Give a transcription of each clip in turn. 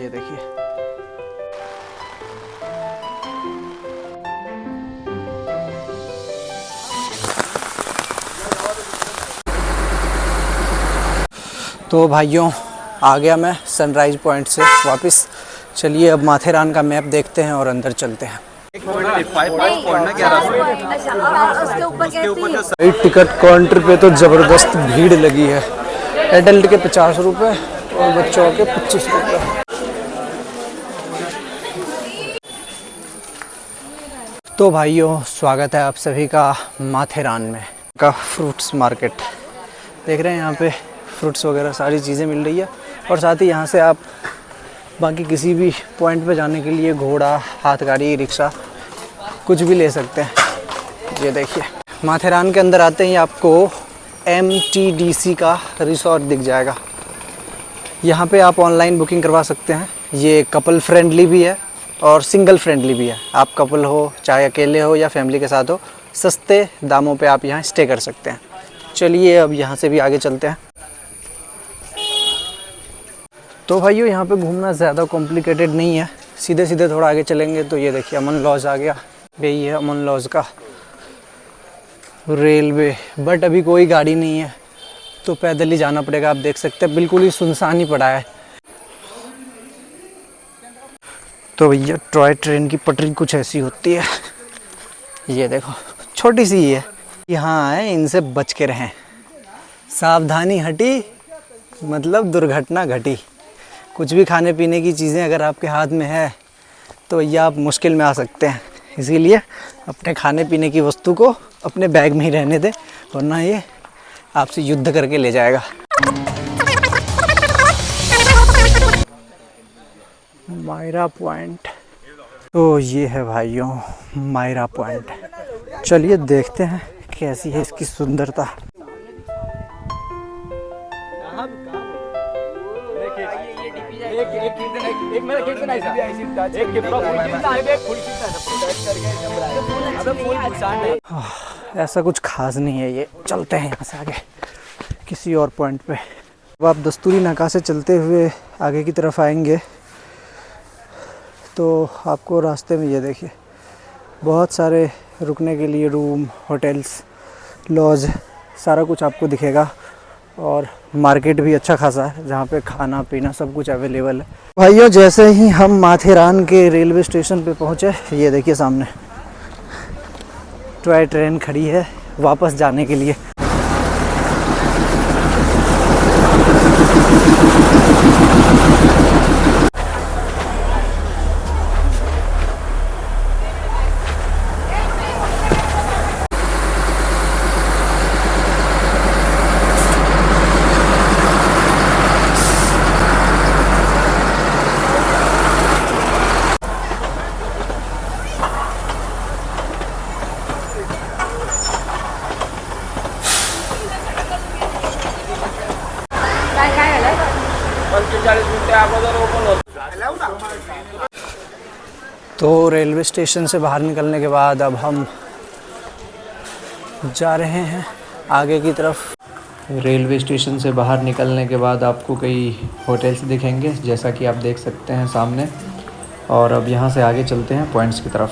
ये देखिए। तो भाइयों आ गया मैं सनराइज पॉइंट से वापस। चलिए अब माथेरान का मैप देखते हैं और अंदर चलते हैं। टिकट काउंटर पे तो ज़बरदस्त भीड़ लगी है। एडल्ट के 50 रुपये और बच्चों के 25 रुपये। तो भाइयों स्वागत है आप सभी का माथेरान में का फ्रूट्स मार्केट। देख रहे हैं यहाँ पे फ्रूट्स वगैरह सारी चीज़ें मिल रही है और साथ ही यहाँ से आप बाकी किसी भी पॉइंट पे जाने के लिए घोड़ा, हाथ गाड़ी, रिक्शा कुछ भी ले सकते हैं। ये देखिए माथेरान के अंदर आते ही आपको MTDC का रिसोर्ट दिख जाएगा। यहाँ पे आप ऑनलाइन बुकिंग करवा सकते हैं। ये कपल फ्रेंडली भी है और सिंगल फ्रेंडली भी है। आप कपल हो चाहे अकेले हो या फैमिली के साथ हो, सस्ते दामों पे आप यहाँ स्टे कर सकते हैं। चलिए अब यहाँ से भी आगे चलते हैं। तो भाइयों यहाँ पे घूमना ज़्यादा कॉम्प्लिकेटेड नहीं है, सीधे सीधे थोड़ा आगे चलेंगे तो ये देखिए अमन लॉज आ गया। यही है अमन लॉज का रेलवे, बट अभी कोई गाड़ी नहीं है तो पैदल ही जाना पड़ेगा। आप देख सकते हैं बिल्कुल ही सुनसान ही पड़ा है। तो भैया टॉय ट्रेन की पटरी कुछ ऐसी होती है। ये देखो छोटी सी ही है। यहाँ आए इनसे बच के रहें। सावधानी हटी मतलब दुर्घटना घटी। कुछ भी खाने पीने की चीज़ें अगर आपके हाथ में है तो भैया आप मुश्किल में आ सकते हैं। इसीलिए अपने खाने पीने की वस्तु को अपने बैग में ही रहने दें, वरना ये आपसे युद्ध करके ले जाएगा। मायरा पॉइंट। तो ये है भाइयों मायरा पॉइंट। चलिए देखते हैं कैसी है इसकी सुंदरता। ऐसा कुछ खास नहीं है। ये चलते हैं यहाँ से आगे किसी और पॉइंट पे। अब आप दस्तूरी नाका से चलते हुए आगे की तरफ आएंगे तो आपको रास्ते में ये देखिए बहुत सारे रुकने के लिए रूम, होटल्स, लॉज सारा कुछ आपको दिखेगा और मार्केट भी अच्छा खासा है जहाँ पे खाना पीना सब कुछ अवेलेबल है। भाइयों जैसे ही हम माथेरान के रेलवे स्टेशन पे पहुँचे, ये देखिए सामने टॉय ट्रेन खड़ी है वापस जाने के लिए। तो रेलवे स्टेशन से बाहर निकलने के बाद अब हम जा रहे हैं आगे की तरफ। रेलवे स्टेशन से बाहर निकलने के बाद आपको कई होटल्स दिखेंगे जैसा कि आप देख सकते हैं सामने। और अब यहाँ से आगे चलते हैं पॉइंट्स की तरफ।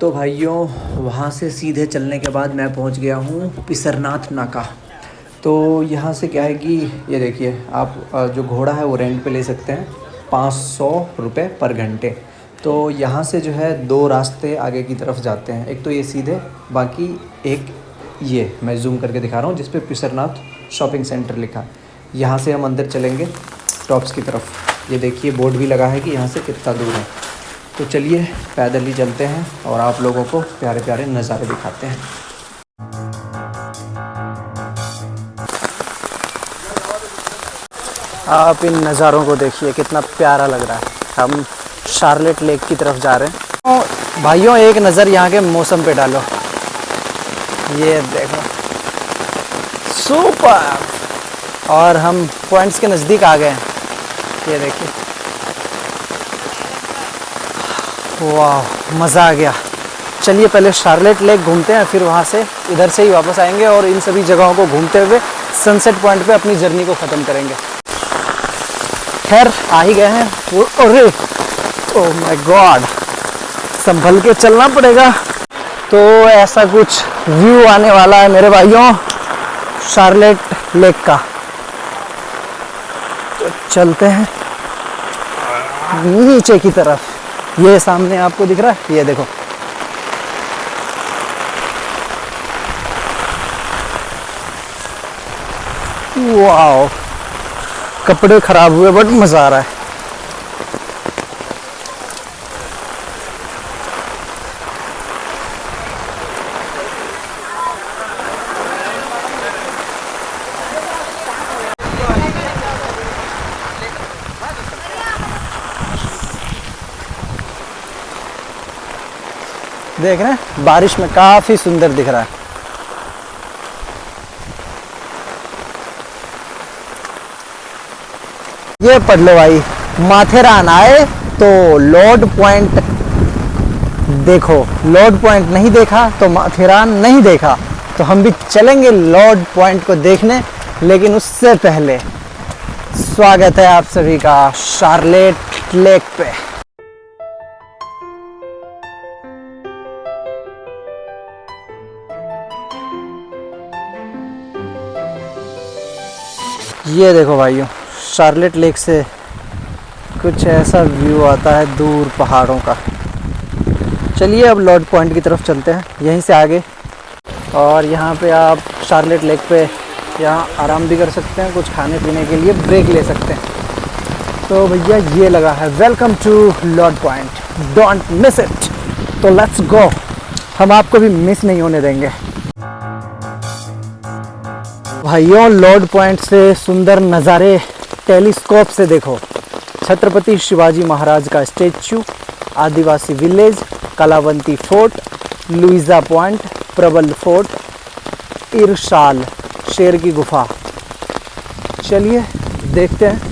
तो भाइयों वहाँ से सीधे चलने के बाद मैं पहुँच गया हूँ पिसरनाथ नाका। तो यहाँ से क्या है कि ये देखिए आप जो घोड़ा है वो रेंट पे ले सकते हैं 500 रुपये पर घंटे। तो यहाँ से जो है 2 रास्ते आगे की तरफ जाते हैं। एक तो ये सीधे, बाकी एक ये मैं जूम करके दिखा रहा हूँ जिस पे पिसरनाथ शॉपिंग सेंटर लिखा है। यहाँ से हम अंदर चलेंगे टॉप्स की तरफ। ये देखिए बोर्ड भी लगा है कि यहाँ से कितना दूर है। तो चलिए पैदल ही चलते हैं और आप लोगों को प्यारे प्यारे नज़ारे दिखाते हैं। आप इन नज़ारों को देखिए कितना प्यारा लग रहा है। हम शार्लेट लेक की तरफ जा रहे हैं। तो भाइयों एक नज़र यहाँ के मौसम पे डालो। ये देखो सुपर। और हम पॉइंट्स के नज़दीक आ गए हैं। ये देखिए वाह मज़ा आ गया। चलिए पहले शार्लेट लेक घूमते हैं, फिर वहाँ से इधर से ही वापस आएंगे और इन सभी जगहों को घूमते हुए सनसेट पॉइंट पे अपनी जर्नी को ख़त्म करेंगे। खैर आ ही गए हैं। अरे ओह माय गॉड, संभल के चलना पड़ेगा। तो ऐसा कुछ व्यू आने वाला है मेरे भाइयों शार्लेट लेक का। तो चलते हैं नीचे की तरफ। ये सामने आपको दिख रहा है, ये देखो। वाओ, कपड़े खराब हुए बट मजा आ रहा है। देख रहे हैं, बारिश में काफी सुंदर दिख रहा है। ये पढ़ लो भाई, माथेरान आए तो लॉर्ड पॉइंट देखो। लॉर्ड पॉइंट नहीं देखा तो माथेरान नहीं देखा। तो हम भी चलेंगे लॉर्ड पॉइंट को देखने, लेकिन उससे पहले स्वागत है आप सभी का शार्लेट लेक पे। ये देखो भाइयों, शार्लेट लेक से कुछ ऐसा व्यू आता है दूर पहाड़ों का। चलिए अब लॉर्ड पॉइंट की तरफ चलते हैं, यहीं से आगे। और यहाँ पे आप शार्लेट लेक पे यहाँ आराम भी कर सकते हैं, कुछ खाने पीने के लिए ब्रेक ले सकते हैं। तो भैया ये लगा है welcome to Lord point, don't miss it. तो लेट्स गो, हम आपको भी मिस नहीं होने देंगे। भाइयों लॉर्ड पॉइंट से सुंदर नज़ारे टेलीस्कोप से देखो। छत्रपति शिवाजी महाराज का स्टैच्यू, आदिवासी village, Kalawanti fort, Luisa point, प्रबल फोर्ट, इरशाल, शेर की गुफा। चलिए देखते हैं।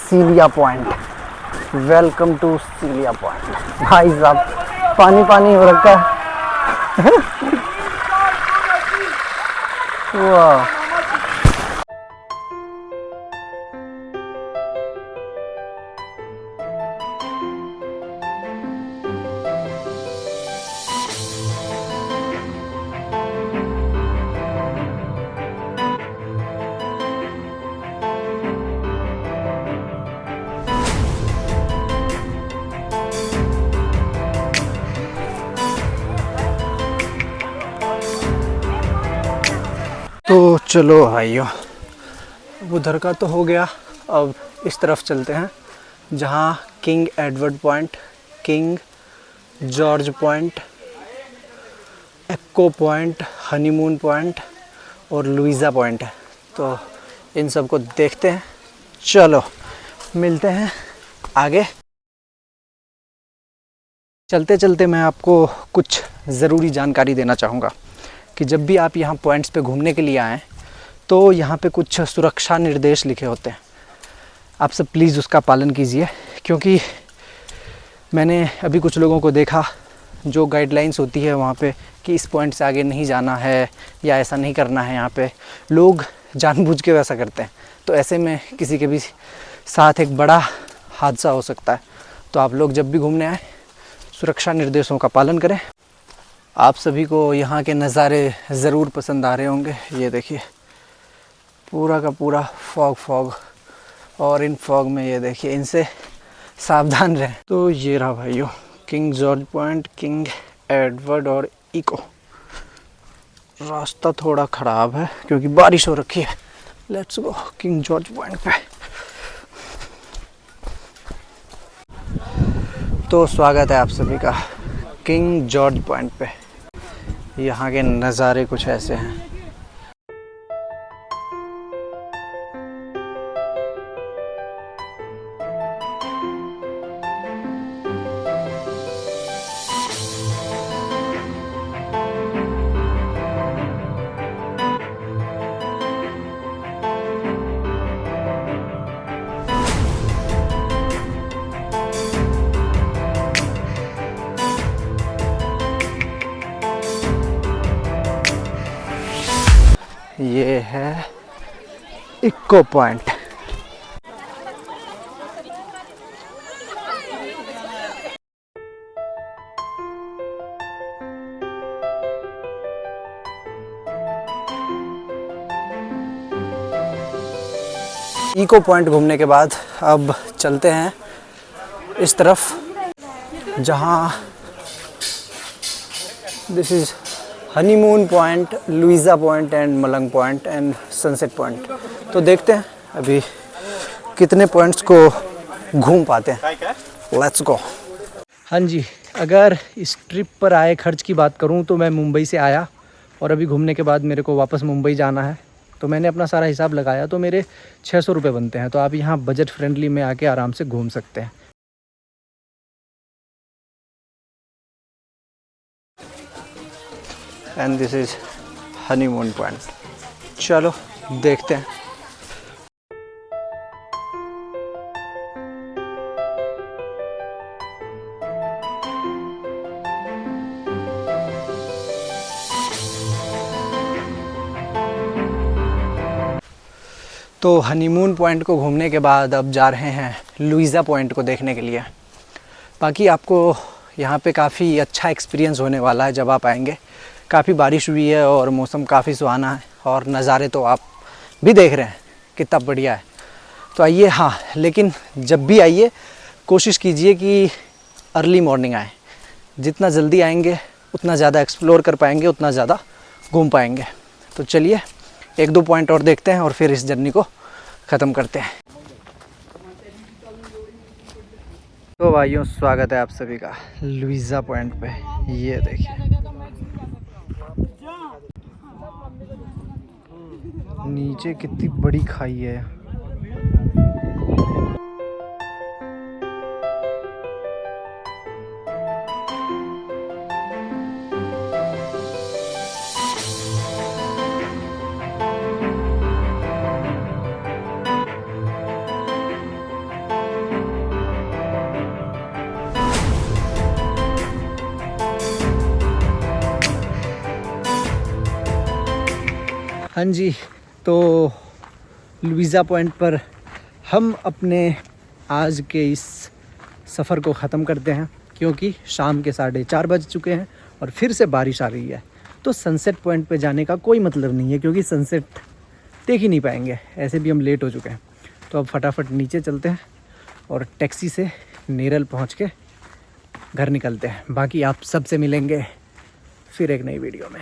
सीलिया पॉइंट, वेलकम टू सीलिया पॉइंट। भाई साहब पानी पानी हो रखा है। वाह, तो चलो भाइयों, उधर का तो हो गया। अब इस तरफ चलते हैं जहाँ King Edward point, King George point, echo point, honeymoon point और लुइजा पॉइंट है। तो इन सब को देखते हैं। चलो मिलते हैं आगे। चलते चलते मैं आपको कुछ ज़रूरी जानकारी देना चाहूँगा कि जब भी आप यहाँ पॉइंट्स पे घूमने के लिए आएँ तो यहाँ पे कुछ सुरक्षा निर्देश लिखे होते हैं। आप सब प्लीज़ उसका पालन कीजिए, क्योंकि मैंने अभी कुछ लोगों को देखा जो गाइडलाइंस होती है वहाँ पे कि इस पॉइंट से आगे नहीं जाना है या ऐसा नहीं करना है। यहाँ पे लोग जानबूझ के वैसा करते हैं, तो ऐसे में किसी के भी साथ एक बड़ा हादसा हो सकता है। तो आप लोग जब भी घूमने आए सुरक्षा निर्देशों का पालन करें। आप सभी को यहाँ के नज़ारे ज़रूर पसंद आ रहे होंगे। ये देखिए पूरा का पूरा फॉग, और इन फॉग में ये देखिए, इनसे सावधान रहें। तो ये रहा भाइयों king George point, king Edward और इको। रास्ता थोड़ा ख़राब है क्योंकि बारिश हो रखी है। Let's go king George point पे। तो स्वागत है आप सभी का किंग जॉर्ज पॉइंट पे। यहाँ के नज़ारे कुछ ऐसे हैं। है इको पॉइंट। इको पॉइंट घूमने के बाद अब चलते हैं इस तरफ, जहाँ this is honeymoon point, Louisa point and Malang point and sunset point. तो देखते हैं अभी कितने पॉइंट्स को घूम पाते हैं। Let's go. हाँ जी, अगर इस ट्रिप पर आए खर्च की बात करूं तो मैं मुंबई से आया और अभी घूमने के बाद मेरे को वापस मुंबई जाना है, तो मैंने अपना सारा हिसाब लगाया तो मेरे 600 रुपये बनते हैं। तो आप यहाँ बजट फ्रेंडली में आके आराम से घूम सकते हैं। And this is honeymoon point. चलो देखते हैं। तो हनीमून पॉइंट को घूमने के बाद अब जा रहे हैं लुइसा पॉइंट को देखने के लिए। बाकी आपको यहाँ पे काफ़ी अच्छा एक्सपीरियंस होने वाला है जब आप आएंगे। काफ़ी बारिश हुई है और मौसम काफ़ी सुहाना है और नज़ारे तो आप भी देख रहे हैं कितना बढ़िया है। तो आइए, हाँ, लेकिन जब भी आइए कोशिश कीजिए कि अर्ली मॉर्निंग आएँ। जितना जल्दी आएंगे उतना ज़्यादा एक्सप्लोर कर पाएंगे, उतना ज़्यादा घूम पाएंगे। तो चलिए 1-2 पॉइंट और देखते हैं और फिर इस जर्नी को ख़त्म करते हैं। तो भाइयों, स्वागत है आप सभी का लुइसा पॉइंट पे। ये देखिए नीचे कितनी बड़ी खाई है। हाँ जी, तो लुइसा पॉइंट पर हम अपने आज के इस सफ़र को ख़त्म करते हैं, क्योंकि शाम के 4:30 बज चुके हैं और फिर से बारिश आ रही है। तो सनसेट पॉइंट पे जाने का कोई मतलब नहीं है, क्योंकि सनसेट देख ही नहीं पाएंगे, ऐसे भी हम लेट हो चुके हैं। तो अब फटाफट नीचे चलते हैं और टैक्सी से नेरल पहुंच के घर निकलते हैं। बाकी आप सबसे मिलेंगे फिर एक नई वीडियो में।